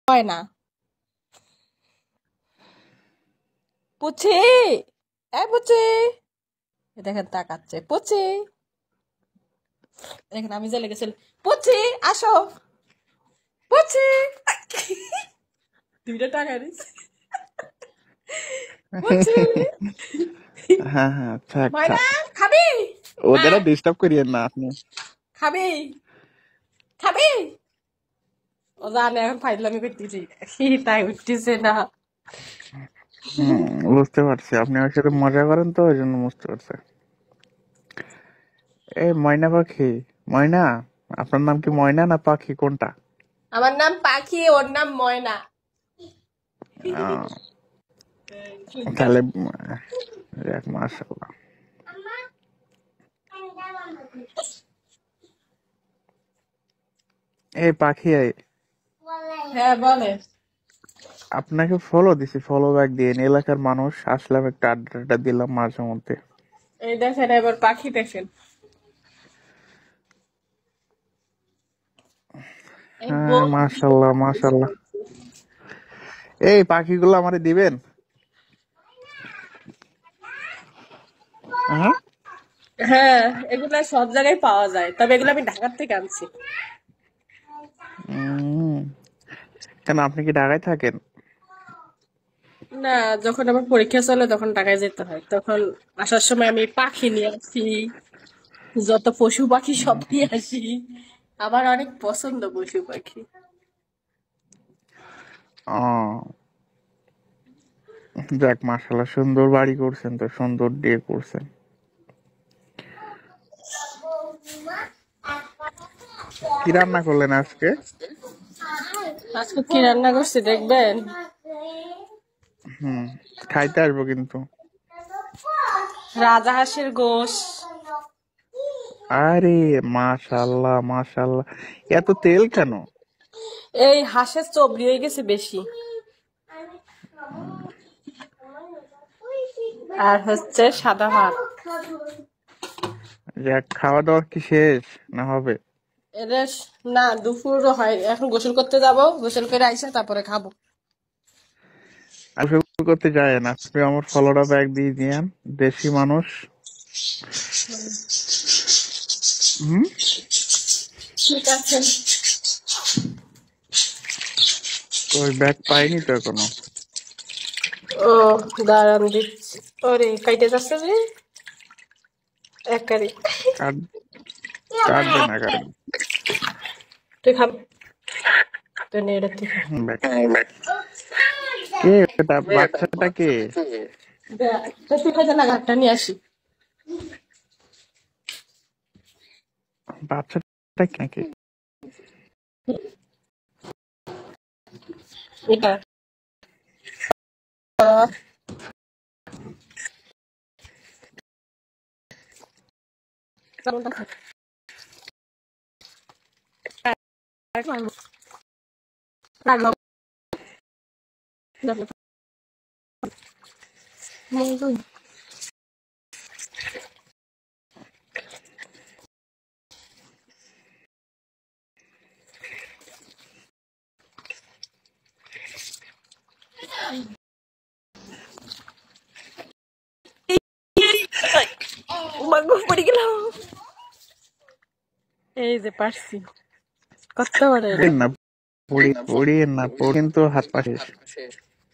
হয় না। পুচি, এই পুচি, দেখেন তাকাচ্ছে। পুচি, দেখেন আমি যে লেগেছিল। পুচি আসো, পুচি। দুইটা টাকা দিচ্ছে। পুচি, হ্যাঁ হ্যাঁ, থাক ময়না থাক, খাবি? ওদের ডিস্টার্ব করিয়েন না আপনি। খাবি? খাবি? ও জানে এখন ফাইজলামি করতেছি, তাই উঠতেছে না। হম, বুঝতে পারছি, আপনি ওর সাথে মজা করেন তো, ওই জন্য বুঝতে পারছি। এই ময়না পাখি, ময়না, আপনার নাম কি ময়না না পাখি, কোনটা? আমার নাম পাখি, ওর নাম ময়না। আহ, তাহলে যাক, মাশাআল্লাহ। এই পাখি, হ্যাঁ বলে। আপনাকে ফলো দিছি, ফলো ব্যাক দিয়ে এলাকার মানুষ আসলাম, একটু আড্ডা দিলাম মাঝে মধ্যে। এই দেখেন এবার পাখি দেখেন। হ্যাঁ, মাশাআল্লাহ মাশাআল্লাহ। এই পাখিগুলো আমারে দিবেন? হ্যাঁ। হ্যাঁ, এগুলা সব জায়গায় পাওয়া যায়, তবে এগুলো আমি ঢাকার থেকে আনছি। উম, কেন, আপনি কি ঢাকায় থাকেন? না, যখন আমার পরীক্ষা চলে তখন ঢাকায় যেতে হয়, তখন আসার সময় আমি পাখি নিয়ে আসি, যত পশু পাখি সব নিয়ে আসি। আমার অনেক পছন্দ পশু পাখি। ও, যাক মাশাআল্লাহ, সুন্দর বাড়ি করছেন তো, সুন্দর দিয়ে করছেন। কি রান্না করলেন আজকে? আজকে কি রান্না করছি দেখবেন? হুম, খাইতে আসবো কিন্তু। রাজহাঁসের গোশ। আরে মাশাআল্লাহ মাশাআল্লাহ, এত তেল কেন? এই হাঁসের চবড়ি হয়ে গেছে বেশি। আর হচ্ছে সাদা ভাত। যাক, খাওয়া দাওয়া কি শেষ না হবে? এটা না, দুপুরও হয়, এখন গোসল করতে যাব, গোসল করে আইসা তারপরে খাবো। আর শুরু করতে যায় না, আপনি আমার ফলোটা ব্যাগ দিয়ে দিয়েন, দেশি মানুষ। হুম। ঠিক আছে। ওই ব্যাগ পাইনি তো এখনো। ও, দাঁড়ান দিচ্ছি। ওরে কাইটে যাচ্ছে যে একারি। কাট, কাটবে না কাটবে। তুই খাবি? তুই নিয়ে এটা তুই খা। ব্যাগ কে? এটা বাচ্চাটা কে? তুই খাইতে না, ঘাটটা নিয়ে আসি। বাচ্চাটা কে? এটা পড়ে গেলাম। এই যে পারছি, কত বড় এটা। না, পড়ি পড়ি না, পড়ি কিন্তু হাত পা শেষ।